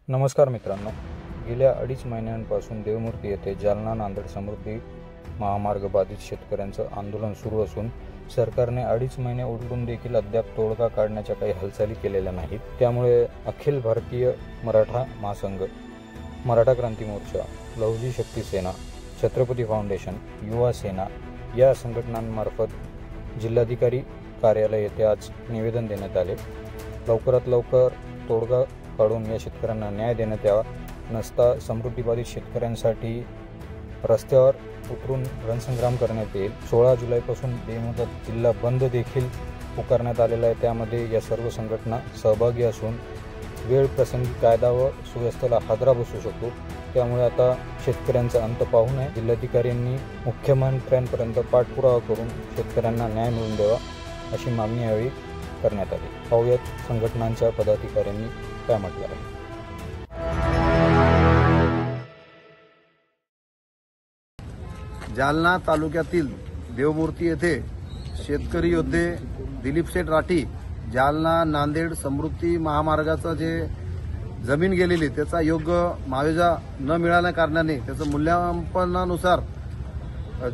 नमस्कार मित्रांनो, गेल्या 2.5 महिन्यांपासून देवमूर्ती येथे जालना नांदेड समृद्धी महामार्ग बाधित शेतकऱ्यांचं आंदोलन सुरू असून सरकारने 2.5 महिने उलटून देखील अद्याप तोडगा काढण्याच्या काही हालचाली केलेल्या नाहीत। त्यामुळे अखिल भारतीय मराठा महासंघ, मराठा क्रांती मोर्चा, लवजी शक्ती सेना, छत्रपती फाउंडेशन, युवा सेना या संघटनांमार्फत जिल्हाधिकारी कार्यालय येथे आज निवेदन देण्यात आले। लवकरात लवकर तोडगा काढून या शेतकऱ्यांना न्याय देण्यात यावा, नसता समृद्धीबाधित शेतकऱ्यांसाठी रस्त्यावर उतरून रणसंग्राम करण्यात येईल। 16 जुलैपासून बेमुदत जिल्हा बंद देखील पुकारण्यात आलेला आहे। त्यामध्ये या सर्व संघटना सहभागी असून वेळ प्रसंगी कायदा व सुव्यवस्थेला हादरा बसू शकतो। त्यामुळे आता शेतकऱ्यांचा अंत पाहू नये, जिल्हाधिकाऱ्यांनी मुख्यमंत्र्यांपर्यंत पाठपुरावा करून शेतकऱ्यांना न्याय मिळवून द्यावा अशी मागणी यावेळी करण्यात आली। पाहूयात संघटनांच्या पदाधिकाऱ्यांनी काय म्हटलं आहे। जालना तालुक्यातील देवमूर्ती येथे शेतकरी योद्धे दिलीप शेठ राठी जालना नांदेड समृद्धी महामार्गाचं जे जमीन गेलेली त्याचा योग्य मुआवजा न मिळाल्या कारणाने त्याचं मूल्यांकनानुसार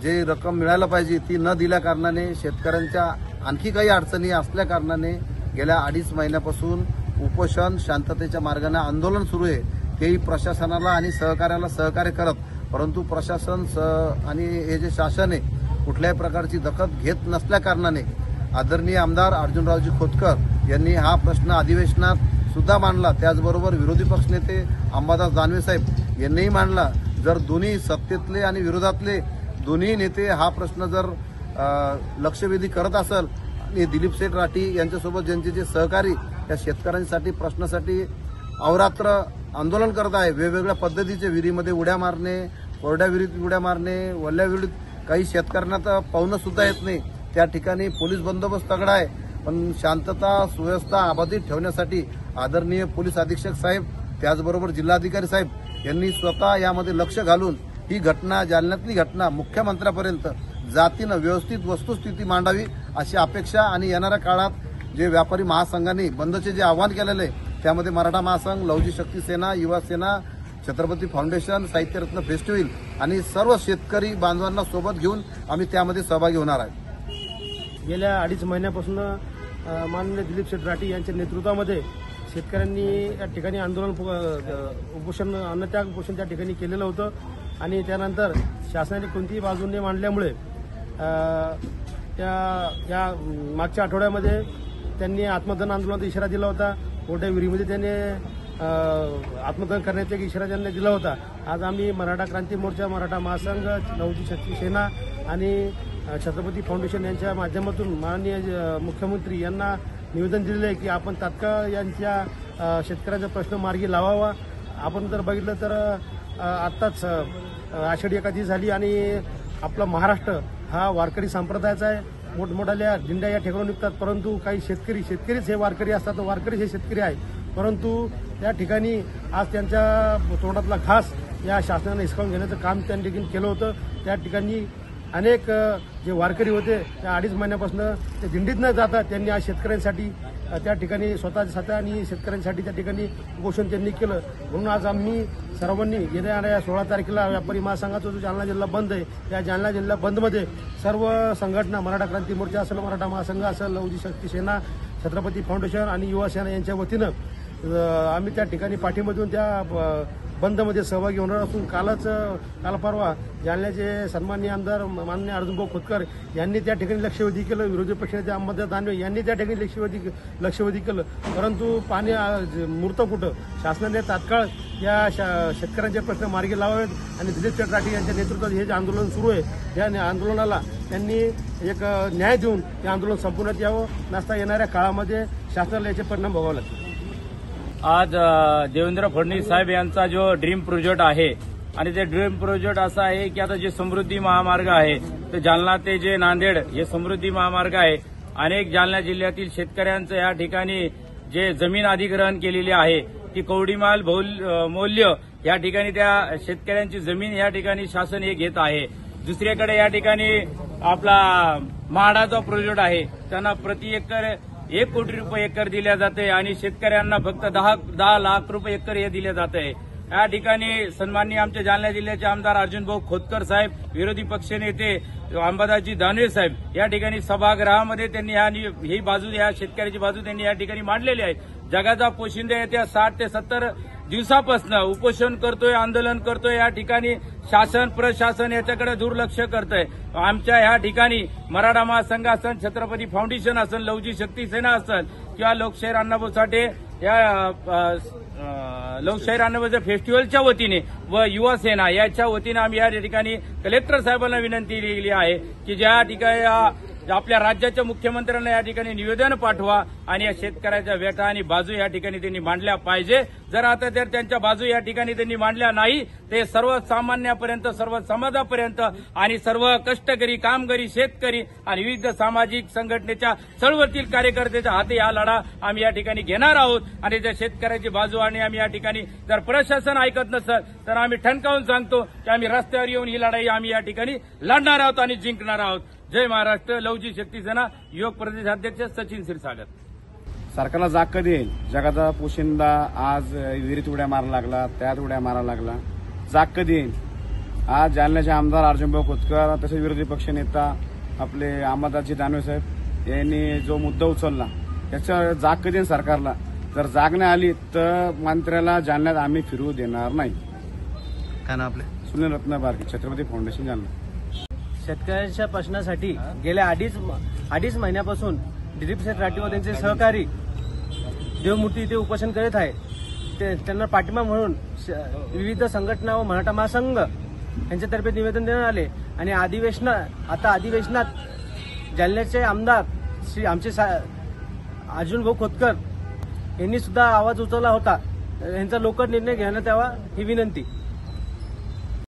जे रक्कम मिळायला पाहिजे ती न दिल्या कारणाने शेतकऱ्यांच्या आणखी काही अडचणी असल्या कारणाने गेल्या 2.5 महिन्यापासून उपोषण शांततेच्या मार्गाने आंदोलन सुरू आहे। तेही प्रशासनाला आणि सहकार्याला सहकार्य करत, परंतु प्रशासन आणि हे जे शासन आहे कुठल्याही प्रकारची दखल घेत नसल्या कारणाने आदरणीय आमदार अर्जुनरावजी खोतकर यांनी हा प्रश्न अधिवेशनात सुद्धा मांडला। त्याचबरोबर विरोधी पक्षनेते अंबादास दानवे साहेब यांनीही मांडला। जर दोन्ही सत्तेतले आणि विरोधातले दोन्ही नेते हा प्रश्न जर लक्षवेधी करत असेल आणि दिलीप शेठ राठी यांच्यासोबत ज्यांचे जे सहकारी या शेतकऱ्यांसाठी प्रश्नासाठी अवरात्र आंदोलन करत आहे, वेगवेगळ्या पद्धतीचे विहिरीमध्ये उड्या मारणे, कोरड्या विहिरीत उड्या मारणे, वल्ल्या विहिरीत काही शेतकऱ्यांना तर पाहुणं सुद्धा येत नाही, त्या ठिकाणी पोलीस बंदोबस्त तगडा आहे। पण शांतता सुव्यवस्था अबाधित ठेवण्यासाठी आदरणीय पोलीस अधीक्षक साहेब त्याचबरोबर जिल्हाधिकारी साहेब यांनी स्वतः यामध्ये लक्ष घालून ही घटना, जालन्यातली घटना मुख्यमंत्र्यापर्यंत जातीनं व्यवस्थित वस्तुस्थिती मांडावी अशी अपेक्षा आणि येणाऱ्या काळात जे व्यापारी महासंघाने बंदचे जे आवाहन केलेले आहे त्यामध्ये मराठा महासंघ, लवजी शक्ती सेना, युवा सेना, छत्रपती फाउंडेशन, साहित्यरत्न फेस्टिवल आणि सर्व शेतकरी बांधवांना सोबत घेऊन आम्ही त्यामध्ये सहभागी होणार आहे। गेल्या 2.5 महिन्यापासून माननीय दिलीप शेठ राठी यांच्या नेतृत्वामध्ये शेतकऱ्यांनी या ठिकाणी आंदोलन उपोषण अन्नत्याग उपोषण त्या ठिकाणी केलेलं होतं आणि त्यानंतर शासनाने कोणतीही बाजू न मांडल्यामुळे त्या मागच्या आठवड्यामध्ये त्यांनी आत्मदहन आंदोलनाचा इशारा दिला होता। कोरड्या विहिरीमध्ये त्यांनी आत्मदहन करण्याचा एक इशारा त्यांनी दिला होता। आज आम्ही मराठा क्रांती मोर्चा, मराठा महासंघ, लवजी शक्ती सेना आणि छत्रपती फाउंडेशन यांच्या माध्यमातून माननीय मुख्यमंत्री यांना निवेदन दिलेलं आहे की आपण तात्काळ यांच्या शेतकऱ्यांचा प्रश्न मार्गी लावावा। आपण जर बघितलं तर आत्ताच आषाढी एकादशी झाली आणि आपला महाराष्ट्र हा वारकरी संप्रदायाचा आहे। मोठमोठ्या दिंड्या या ठिकाणी निघतात, परंतु काही शेतकरीच हे वारकरी असतात, वारकरीच हे शेतकरी आहे। परंतु त्या ठिकाणी आज त्यांच्या तोंडातला घास या शासनाने हिसकावून घेण्याचं काम त्या ठिकाणी केलं होतं। त्या ठिकाणी अनेक जे वारकरी होते त्या 2.5 महिन्यापासून ते दिंडीत न जाता त्यांनी आज शेतकऱ्यांसाठी त्या ठिकाणी स्वतः आणि शेतकऱ्यांसाठी त्या ठिकाणी उपोषण त्यांनी केलं। म्हणून आज आम्ही सर्वांनी येणाऱ्या 16 तारखेला व्यापारी महासंघाचा जो जालना जिल्हा बंद आहे त्या जालना जिल्हा बंदमध्ये सर्व संघटना, मराठा क्रांती मोर्चा असेल, मराठा महासंघ असेल, लवजी शक्ती सेना, छत्रपती फाउंडेशन आणि युवा सेना यांच्या वतीनं आम्ही त्या ठिकाणी पाठीमधून त्या बंदमध्ये सहभागी होणार असून काल परवा जालन्याचे सन्माननीय आमदार माननीय अर्जुनभाऊ खोतकर यांनी त्या ठिकाणी लक्षवेधी केलं, विरोधी पक्षनेते अंबादास दानवे यांनी त्या ठिकाणी लक्षवेधी केलं, परंतु पाणी मूर्त कुठं? शासनाने तात्काळ या शेतकऱ्यांचे प्रश्न मार्गी लावावेत आणि दिलीप शेठ राठी यांच्या नेतृत्वात हे जे आंदोलन सुरू आहे त्या आंदोलनाला त्यांनी एक न्याय देऊन हे आंदोलन संपवण्यात यावं, नसता येणाऱ्या काळामध्ये शासनाला याचे परिणाम भोगावे लागतील। आज देवेंद्र फडणवीस साहेब यांचा जो ड्रीम प्रोजेक्ट आहे आणि ते ड्रीम प्रोजेक्ट असा आहे की आता जे समृद्धी महामार्ग आहे ते जालना ते जे नांदेड हे समृद्धी महामार्ग आहे, अनेक जालना जिल्ह्यातील शेतकऱ्यांचं या ठिकाणी जे जमीन अधिग्रहण केलेली आहे ती कवडीमाल मौल्य या ठिकाणी त्या शेतकऱ्यांची जमीन या ठिकाणी शासन हे घेत आहे। दुसरीकडे या ठिकाणी आपला म्हाडाचा प्रोजेक्ट आहे, त्यांना प्रति एकर 1 कोटी रुपये एकर दिल्या जाते आणि शेतकऱ्यांना फक्त 10 लाख रुपये एकर हे दिले जात आहे। या ठिकाणी सन्माननीय आमचे जालना जिल्ह्याचे आमदार अर्जुनभाऊ खोतकर साहेब, विरोधी पक्षनेते अंबादासजी दानवे साहेब या ठिकाणी सभागृहामध्ये त्यांनी ही बाजू, या शेतकऱ्याची बाजू त्यांनी या ठिकाणी मांडलेली आहे। जगाचा पोशिंदा येत्या 60 ते 70 दिवसापासून उपोषण करतोय, आंदोलन करतोय। या ठिकाणी शासन प्रशासन याच्याकडे दुर्लक्ष करतंय। आमच्या ह्या ठिकाणी मराठा महासंघ असेल, छत्रपती फाउंडेशन असेल, लवजी शक्ती सेना असेल किंवा लोकशाहीर अण्णाभाऊ साठे या लोकशाहीर अण्णाभाऊ फेस्टिवलच्या वतीने व युवा सेना याच्या वतीने आम्ही या ठिकाणी कलेक्टर साहेबांना विनंती केली आहे की ज्या ठिकाणी आपल्या राज्याच्या मुख्यमंत्र्यांना या ठिकाणी निवेदन पाठवा आणि या शेतकऱ्याच्या व्यथा आणि बाजू या ठिकाणी त्यांनी मांडल्या पाहिजे। जर आता जर त्यांच्या बाजू या ठिकाणी त्यांनी मांडल्या नाही ते सर्वसामान्यापर्यंत, सर्व समाजापर्यंत आणि सर्व कष्टकरी, कामगारी, शेतकरी आणि विविध सामाजिक संघटनेच्या चळवळीतील कार्यकर्त्याच्या हाती हा लढा आम्ही या ठिकाणी घेणार आहोत। आणि त्या शेतकऱ्याची बाजू आणि आम्ही या ठिकाणी जर प्रशासन ऐकत नसेल तर आम्ही ठणकावून सांगतो की आम्ही रस्त्यावर येऊन ही लढाई आम्ही या ठिकाणी लढणार आहोत आणि जिंकणार आहोत। जय महाराष्ट्र। लवजी शक्ती सेना युवक प्रदेशाध्यक्ष सचिन क्षीरसागर। सरकारला जाग कधी येईल? जगाचा पोशिंदा आज विहिरीत उड्या मारायला लागला, त्यात उड्या मारायला लागला, जाग कधी येईल? आज जालन्याचे आमदार अर्जुनभाऊ खोतकर तसेच विरोधी पक्षनेता आपले अंबादासजी दानवे साहेब यांनी जो मुद्दा उचलला त्याच्या जाग कधी येईल सरकारला? जर जाग नाही आली तर मंत्र्याला जालन्यात आम्ही फिरवू देणार नाही। काय ना आपले सुनील रत्नबारके, छत्रपती फाउंडेशन, जालना। शेतकऱ्यांच्या प्रश्नासाठी गेल्या अडीच महिन्यापासून दिलीप सेठ राठी व त्यांचे सहकारी देवमूर्ती इथे उपोषण करीत आहे। त्यांना पाठिंबा म्हणून विविध संघटना व मराठा महासंघ यांच्यातर्फे निवेदन देण्यात आले आणि अधिवेशनात जालन्याचे आमदार श्री आमचे अर्जुनभाऊ खोतकर यांनी सुद्धा आवाज उचलला होता। यांचा लवकर निर्णय घेण्यात यावा ही विनंती।